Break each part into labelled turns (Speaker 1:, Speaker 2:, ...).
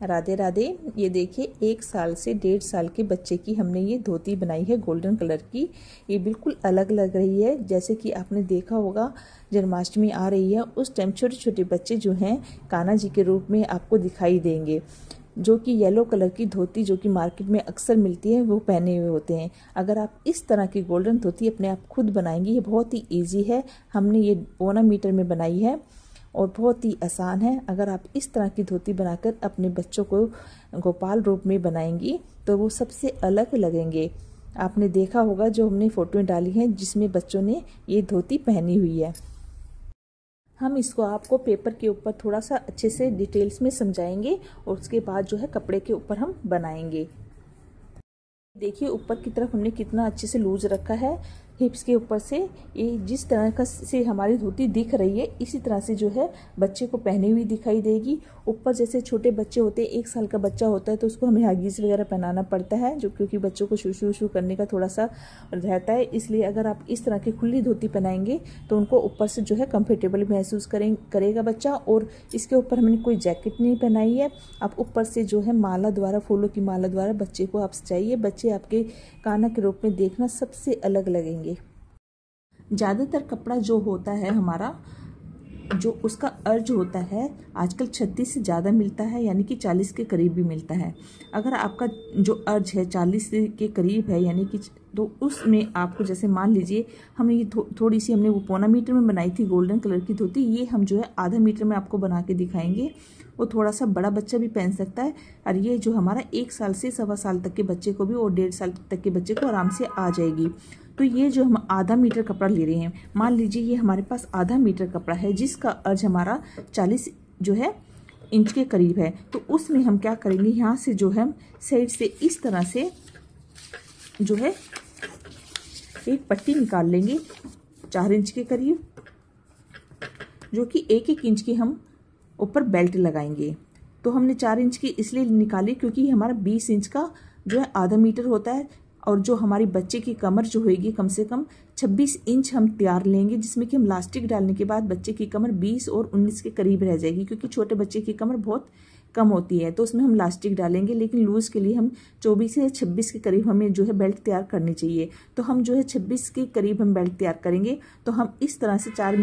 Speaker 1: राधे राधे। ये देखिए 1 साल से 1.5 साल के बच्चे की हमने ये धोती बनाई है गोल्डन कलर की। ये बिल्कुल अलग लग रही है। जैसे कि आपने देखा होगा जन्माष्टमी आ रही है, उस टाइम छोटे छोटे बच्चे जो हैं कान्हा जी के रूप में आपको दिखाई देंगे, जो कि येलो कलर की धोती जो कि मार्केट में अक्सर मिलती है वो पहने हुए होते हैं। अगर आप इस तरह की गोल्डन धोती अपने आप खुद बनाएंगी, ये बहुत ही ईजी है। हमने ये 1 मीटर में बनाई है और बहुत ही आसान है। अगर आप इस तरह की धोती बनाकर अपने बच्चों को गोपाल रूप में बनाएंगी तो वो सबसे अलग लगेंगे। आपने देखा होगा जो हमने फोटोएं डाली हैं जिसमें बच्चों ने ये धोती पहनी हुई है। हम इसको आपको पेपर के ऊपर थोड़ा सा अच्छे से डिटेल्स में समझाएंगे और उसके बाद जो है कपड़े के ऊपर हम बनाएंगे। देखिए ऊपर की तरफ हमने कितना अच्छे से लूज रखा है। हिप्स के ऊपर से ये जिस तरह का से हमारी धोती दिख रही है इसी तरह से जो है बच्चे को पहनी हुई दिखाई देगी। ऊपर जैसे छोटे बच्चे होते हैं, 1 साल का बच्चा होता है तो उसको हमें हगीज वगैरह पहनाना पड़ता है, जो क्योंकि बच्चों को शू शू करने का थोड़ा सा रहता है। इसलिए अगर आप इस तरह की खुली धोती पहनाएंगे तो उनको ऊपर से जो है कंफर्टेबल महसूस करेगा बच्चा। और इसके ऊपर हमने कोई जैकेट नहीं पहनाई है। आप ऊपर से जो है माला द्वारा, फूलों की माला द्वारा बच्चे को आप सजाइए। बच्चे आपके कान्हा के रूप में देखना सबसे अलग लगेंगे। ज़्यादातर कपड़ा जो होता है हमारा, जो उसका अर्ज होता है आजकल 36 से ज़्यादा मिलता है, यानी कि 40 के करीब भी मिलता है। अगर आपका जो अर्ज है 40 के करीब है यानी कि, तो उसमें आपको जैसे मान लीजिए हमने ये थोड़ी सी हमने वो 1.25 मीटर में बनाई थी गोल्डन कलर की धोती, ये हम जो है आधा मीटर में आपको बना के दिखाएंगे। वो थोड़ा सा बड़ा बच्चा भी पहन सकता है और ये जो हमारा 1 साल से 1.25 साल तक के बच्चे को भी और 1.5 साल तक के बच्चे को आराम से आ जाएगी। तो ये जो हम आधा मीटर कपड़ा ले रहे हैं, मान लीजिए ये हमारे पास आधा मीटर कपड़ा है जिसका अर्ज हमारा 40 जो है इंच के करीब है। तो उसमें हम क्या करेंगे, यहाँ से जो है साइड से इस तरह से जो है एक पट्टी निकाल लेंगे 4 इंच के करीब, जो कि 1-1 इंच की हम ऊपर बेल्ट लगाएंगे। तो हमने 4 इंच की इसलिए निकाली क्योंकि हमारा 20 इंच का जो है आधा मीटर होता है और जो हमारी बच्चे की कमर जो होगी कम से कम 26 इंच हम तैयार लेंगे, जिसमें कि हम लास्टिक डालने के बाद बच्चे की कमर 20 और 19 के करीब रह जाएगी, क्योंकि छोटे बच्चे की कमर बहुत कम होती है तो उसमें हम लास्टिक डालेंगे। लेकिन लूज के लिए हम 24 से 26 के करीब हमें जो है बेल्ट तैयार करनी चाहिए। तो हम जो है 26 के करीब हम बेल्ट तैयार करेंगे। तो हम इस तरह से 4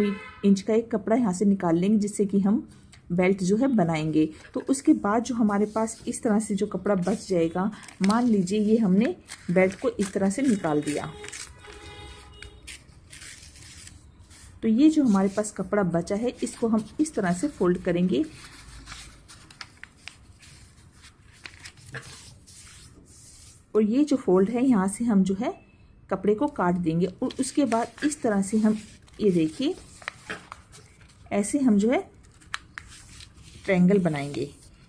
Speaker 1: इंच का एक कपड़ा यहाँ से निकाल लेंगे जिससे कि हम बेल्ट जो है बनाएंगे। तो उसके बाद जो हमारे पास इस तरह से जो कपड़ा बच जाएगा, मान लीजिए ये हमने बेल्ट को इस तरह से निकाल दिया, तो ये जो हमारे पास कपड़ा बचा है इसको हम इस तरह से फोल्ड करेंगे और ये जो फोल्ड है यहाँ से हम जो है कपड़े को काट देंगे। और उसके बाद इस तरह से हम ये देखिए ऐसे हम जो है ट्रायंगल बनाएंगे।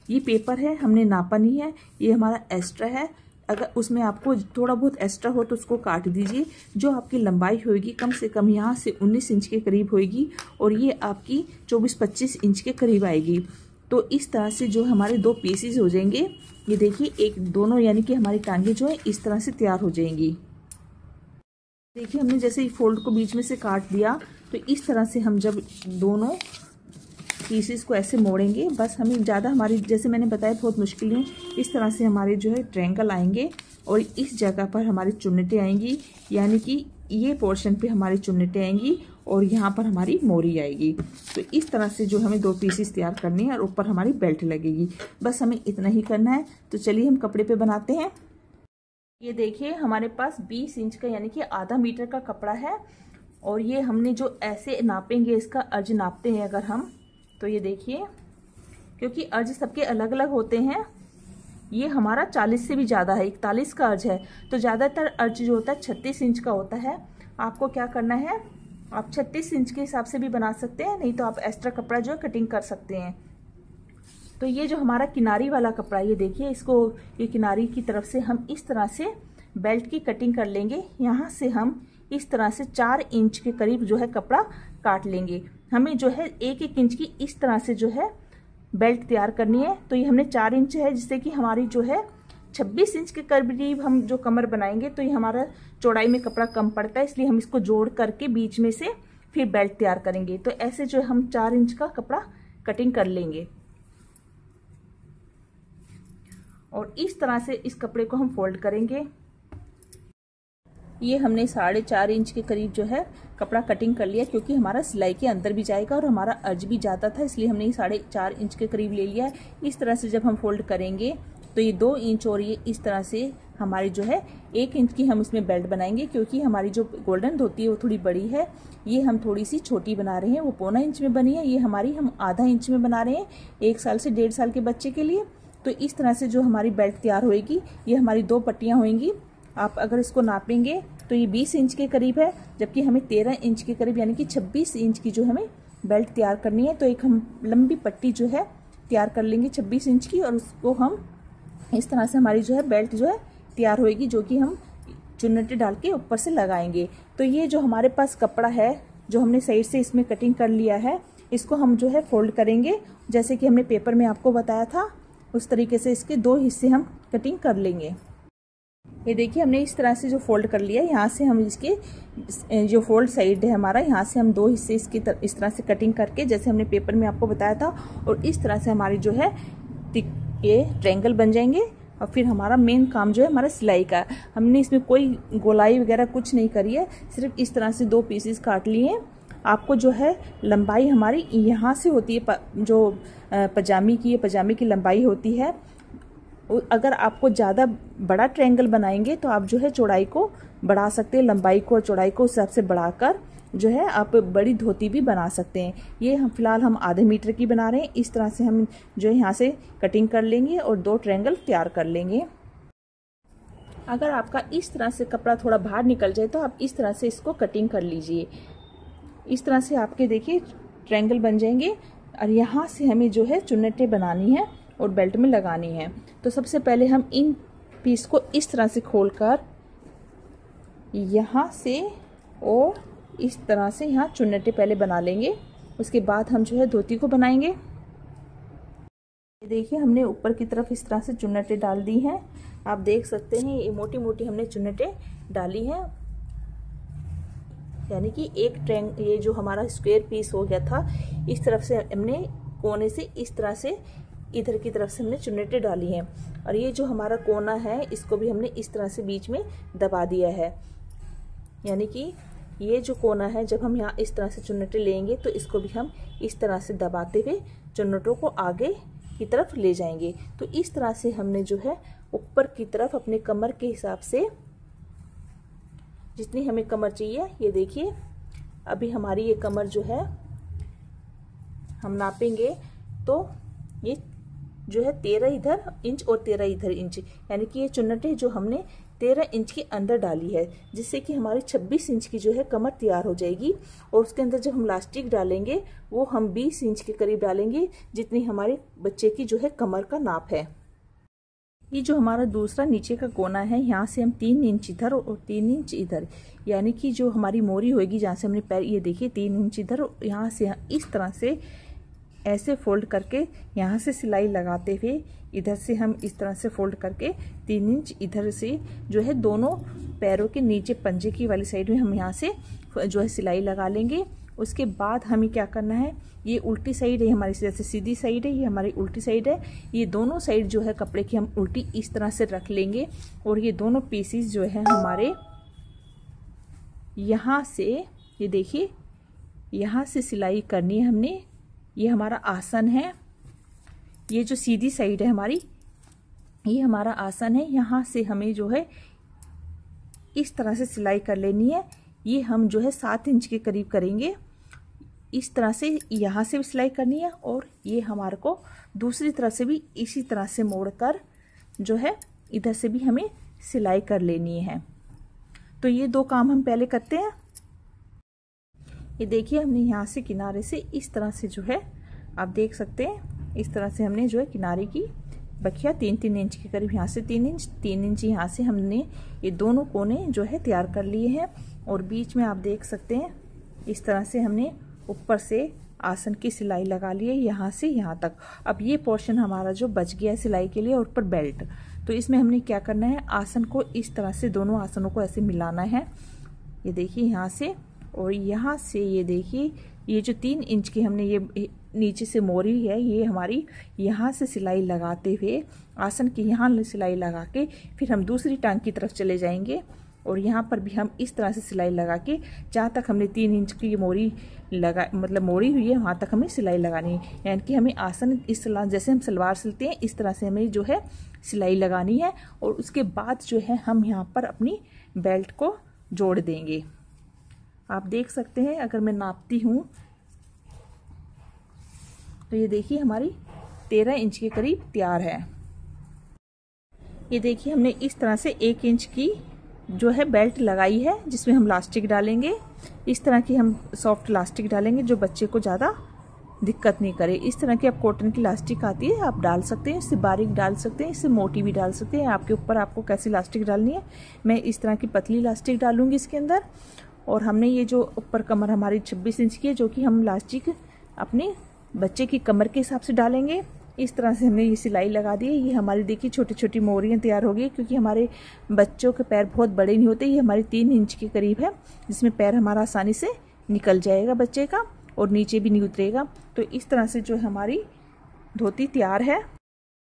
Speaker 1: ये पेपर है, हमने नापा नहीं है, ये हमारा एक्स्ट्रा है। अगर उसमें आपको थोड़ा बहुत एक्स्ट्रा हो तो उसको काट दीजिए। जो आपकी लंबाई होगी कम से कम यहाँ से 19 इंच के करीब होगी और ये आपकी 24-25 इंच के करीब आएगी। तो इस तरह से जो हमारे 2 पीसेस हो जाएंगे। ये देखिए एक दोनों यानी कि हमारी टांगे जो है इस तरह से तैयार हो जाएंगी। देखिए हमने जैसे फोल्ड को बीच में से काट दिया, तो इस तरह से हम जब दोनों पीसेस को ऐसे मोड़ेंगे, बस हमें ज़्यादा हमारी जैसे मैंने बताया बहुत मुश्किल है, इस तरह से हमारे जो है ट्रायंगल आएंगे और इस जगह पर हमारी चुन्नटें आएंगी, यानी कि ये पोर्शन पे हमारी चुन्नटें आएंगी और यहाँ पर हमारी मोरी आएगी। तो इस तरह से जो हमें 2 पीसेस तैयार करने हैं और ऊपर हमारी बेल्ट लगेगी। बस हमें इतना ही करना है। तो चलिए हम कपड़े पे बनाते हैं। ये देखिए हमारे पास 20 इंच का यानी कि आधा मीटर का कपड़ा है और ये हमने जो ऐसे नापेंगे, इसका अर्ज नापते हैं अगर हम, तो ये देखिए क्योंकि अर्ज सबके अलग अलग होते हैं, ये हमारा 40 से भी ज़्यादा है, 41 का अर्ज है। तो ज़्यादातर अर्ज जो होता है 36 इंच का होता है। आपको क्या करना है, आप 36 इंच के हिसाब से भी बना सकते हैं, नहीं तो आप एक्स्ट्रा कपड़ा जो है कटिंग कर सकते हैं। तो ये जो हमारा किनारी वाला कपड़ा, ये देखिए इसको, ये किनारी की तरफ से हम इस तरह से बेल्ट की कटिंग कर लेंगे। यहाँ से हम इस तरह से 4 इंच के करीब जो है कपड़ा काट लेंगे। हमें जो है 1-1 इंच की इस तरह से जो है बेल्ट तैयार करनी है। तो ये हमने 4 इंच है, जिससे कि हमारी जो है 26 इंच के करीब हम जो कमर बनाएंगे, तो ये हमारा चौड़ाई में कपड़ा कम पड़ता है, इसलिए हम इसको जोड़ करके बीच में से फिर बेल्ट तैयार करेंगे। तो ऐसे जो हम 4 इंच का कपड़ा कटिंग कर लेंगे। और इस तरह से इस कपड़े को हम फोल्ड करेंगे। ये हमने 4.5 इंच के करीब जो है कपड़ा कटिंग कर लिया, क्योंकि हमारा सिलाई के अंदर भी जाएगा और हमारा अर्ज भी जाता था, इसलिए हमने ये 4.5 इंच के करीब ले लिया है। इस तरह से जब हम फोल्ड करेंगे तो ये 2 इंच और ये इस तरह से हमारी जो है 1 इंच की हम इसमें बेल्ट बनाएंगे, क्योंकि हमारी जो गोल्डन धोती है वो थोड़ी बड़ी है, ये हम थोड़ी सी छोटी बना रहे हैं। वो 1.25 इंच में बनी है, ये हमारी हम आधा इंच में बना रहे हैं 1 साल से 1.5 साल के बच्चे के लिए। तो इस तरह से जो हमारी बेल्ट तैयार होएगी, ये हमारी 2 पट्टियां होंगी। आप अगर इसको नापेंगे तो ये 20 इंच के करीब है, जबकि हमें 13 इंच के करीब यानी कि 26 इंच की जो हमें बेल्ट तैयार करनी है। तो एक हम लंबी पट्टी जो है तैयार कर लेंगे 26 इंच की, और उसको हम इस तरह से हमारी जो है बेल्ट जो है तैयार होएगी, जो कि हम चुन्नटे डाल के ऊपर से लगाएंगे। तो ये जो हमारे पास कपड़ा है जो हमने साइड से इसमें कटिंग कर लिया है, इसको हम जो है फोल्ड करेंगे, जैसे कि हमने पेपर में आपको बताया था उस तरीके से इसके 2 हिस्से हम कटिंग कर लेंगे। ये देखिए हमने इस तरह से जो फोल्ड कर लिया, यहाँ से हम इसके जो फोल्ड साइड है हमारा, यहाँ से हम 2 हिस्से इसकी इस तरह से कटिंग करके, जैसे हमने पेपर में आपको बताया था, और इस तरह से हमारी जो है ये ट्रायंगल बन जाएंगे। और फिर हमारा मेन काम जो है हमारा सिलाई का, हमने इसमें कोई गोलाई वगैरह कुछ नहीं करी है, सिर्फ इस तरह से 2 पीसेस काट लिए। आपको जो है लंबाई हमारी यहाँ से होती है, जो पजामी की लंबाई होती है। अगर आपको ज़्यादा बड़ा ट्रायंगल बनाएंगे तो आप जो है चौड़ाई को बढ़ा सकते हैं, लंबाई को और चौड़ाई को उस हिसाब से बढ़ाकर जो है आप बड़ी धोती भी बना सकते हैं। ये हम फिलहाल हम आधे मीटर की बना रहे हैं। इस तरह से हम जो है यहाँ से कटिंग कर लेंगे और 2 ट्रायंगल तैयार कर लेंगे। अगर आपका इस तरह से कपड़ा थोड़ा बाहर निकल जाए तो आप इस तरह से इसको कटिंग कर लीजिए। इस तरह से आपके देखिए ट्रायंगल बन जाएंगे, और यहाँ से हमें जो है चुन्नटें बनानी है और बेल्ट में लगानी है। तो सबसे पहले हम इन पीस को इस तरह से खोलकर यहाँ से और इस तरह से यहाँ चुन्नटें पहले बना लेंगे, उसके बाद हम जो है धोती को बनाएंगे। देखिए हमने ऊपर की तरफ इस तरह से चुन्नटें डाल दी हैं, आप देख सकते हैं ये मोटी मोटी हमने चुन्नटें डाली हैं, यानी कि ये जो हमारा स्क्वायर पीस हो गया था, इस तरफ से हमने कोने से इस तरह से इधर की तरफ से हमने चुन्नटें डाली हैं। और ये जो हमारा कोना है इसको भी हमने इस तरह से बीच में दबा दिया है, यानी कि ये जो कोना है जब हम यहाँ इस तरह से चुन्नटें लेंगे तो इसको भी हम इस तरह से दबाते हुए चुन्नटों को आगे की तरफ ले जाएंगे। तो इस तरह से हमने जो है ऊपर की तरफ अपने कमर के हिसाब से जितनी हमें कमर चाहिए, ये देखिए अभी हमारी ये कमर जो है हम नापेंगे तो ये जो है 13 इधर इंच और 13 इधर इंच, यानी कि ये चुन्नटें जो हमने 13 इंच के अंदर डाली है, जिससे कि हमारी 26 इंच की जो है कमर तैयार हो जाएगी। और उसके अंदर जब हम इलास्टिक डालेंगे वो हम 20 इंच के करीब डालेंगे, जितनी हमारे बच्चे की जो है कमर का नाप है। ये जो हमारा दूसरा नीचे का कोना है, यहाँ से हम 3 इंच इधर और 3 इंच इधर, यानी कि जो हमारी मोरी होगी जहाँ से हमने पैर, ये देखिए 3 इंच इधर, यहाँ से इस तरह से ऐसे फोल्ड करके यहाँ से सिलाई लगाते हुए इधर से हम इस तरह से फोल्ड करके 3 इंच इधर से जो है दोनों पैरों के नीचे पंजे की वाली साइड में हम यहाँ से जो है सिलाई लगा लेंगे। उसके बाद हमें क्या करना है, ये उल्टी साइड है हमारी, जैसे सीधी साइड है ये हमारी उल्टी साइड है, ये दोनों साइड जो है कपड़े की हम उल्टी इस तरह से रख लेंगे। और ये दोनों पीसीस जो है हमारे यहाँ से, ये देखिए यहाँ से सिलाई करनी है हमने। ये हमारा आसन है, ये जो सीधी साइड है हमारी ये हमारा आसन है, यहाँ से हमें जो है इस तरह से सिलाई कर लेनी है। ये हम जो है 7 इंच के करीब करेंगे, इस तरह से यहाँ से भी सिलाई करनी है, और ये हमारे को दूसरी तरफ से भी इसी तरह से मोड़कर जो है इधर से भी हमें सिलाई कर लेनी है। तो ये 2 काम हम पहले करते हैं। ये देखिए हमने यहाँ से किनारे से इस तरह से जो है आप देख सकते हैं, इस तरह से हमने जो है किनारे की बखिया 3-3 इंच के करीब, यहाँ से 3 इंच यहाँ से हमने ये दोनों कोने जो है तैयार कर लिए हैं। और बीच में आप देख सकते हैं इस तरह से हमने ऊपर से आसन की सिलाई लगा ली है यहाँ से यहाँ तक। अब ये पोर्शन हमारा जो बच गया है सिलाई के लिए, और ऊपर बेल्ट, तो इसमें हमने क्या करना है, आसन को इस तरह से दोनों आसनों को ऐसे मिलाना है। ये देखिए यहाँ से और यहाँ से, ये देखिए ये जो 3 इंच की हमने ये नीचे से मोरी है, ये हमारी यहाँ से सिलाई लगाते हुए आसन की यहाँ सिलाई लगा के फिर हम दूसरी टांग की तरफ चले जाएंगे और यहाँ पर भी हम इस तरह से सिलाई लगा के जहाँ तक हमने 3 इंच की मोरी लगा मतलब मोड़ी हुई है वहाँ तक हमें सिलाई लगानी है। यानी कि हमें आसन इस तरह जैसे हम सलवार सिलते हैं इस तरह से हमें जो है सिलाई लगानी है और उसके बाद जो है हम यहाँ पर अपनी बेल्ट को जोड़ देंगे। आप देख सकते हैं अगर मैं नापती हूँ तो ये देखिए हमारी 13 इंच के करीब तैयार है। ये देखिए हमने इस तरह से 1 इंच की जो है बेल्ट लगाई है जिसमें हम लास्टिक डालेंगे। इस तरह की हम सॉफ्ट लास्टिक डालेंगे जो बच्चे को ज़्यादा दिक्कत नहीं करे। इस तरह की आप कॉटन की लास्टिक आती है, आप डाल सकते हैं, इससे बारीक डाल सकते हैं, इससे मोटी भी डाल सकते हैं, आपके ऊपर आपको कैसी लास्टिक डालनी है। मैं इस तरह की पतली लास्टिक डालूंगी इसके अंदर। और हमने ये जो ऊपर कमर हमारी 26 इंच की है जो कि हम लास्टिक अपने बच्चे की कमर के हिसाब से डालेंगे। इस तरह से हमने ये सिलाई लगा दी है। ये हमारी देखिए छोटी छोटी मोरियाँ तैयार हो गई क्योंकि हमारे बच्चों के पैर बहुत बड़े नहीं होते। ये हमारी 3 इंच के करीब है जिसमें पैर हमारा आसानी से निकल जाएगा बच्चे का और नीचे भी नहीं उतरेगा। तो इस तरह से जो हमारी धोती तैयार है।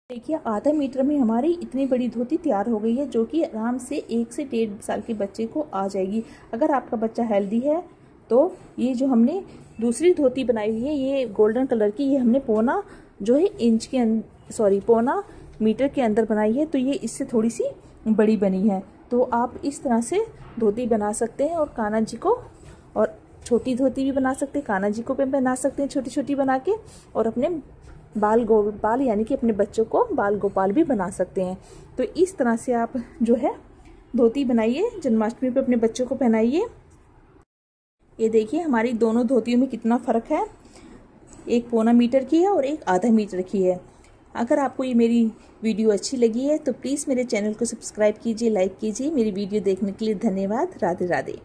Speaker 1: देखिए आधा मीटर में हमारी इतनी बड़ी धोती तैयार हो गई है जो कि आराम से 1 से 1.5 साल के बच्चे को आ जाएगी। अगर आपका बच्चा हेल्दी है तो ये जो हमने दूसरी धोती बनाई हुई है ये गोल्डन कलर की, ये हमने पौना जो है इंच के पौना मीटर के अंदर बनाई है। तो ये इससे थोड़ी सी बड़ी बनी है। तो आप इस तरह से धोती बना सकते हैं और कान्हा जी को, और छोटी धोती भी बना सकते हैं, कान्हा जी को भी बना सकते हैं छोटी छोटी बना के, और अपने बाल यानी कि अपने बच्चों को बाल गोपाल भी बना सकते हैं। तो इस तरह से आप जो है धोती बनाइए, जन्माष्टमी पे अपने बच्चों को पहनाइए। ये देखिए हमारी दोनों धोतियों में कितना फ़र्क है, एक पौना मीटर की है और एक आधा मीटर की है। अगर आपको ये मेरी वीडियो अच्छी लगी है तो प्लीज़ मेरे चैनल को सब्सक्राइब कीजिए, लाइक कीजिए। मेरी वीडियो देखने के लिए धन्यवाद। राधे राधे।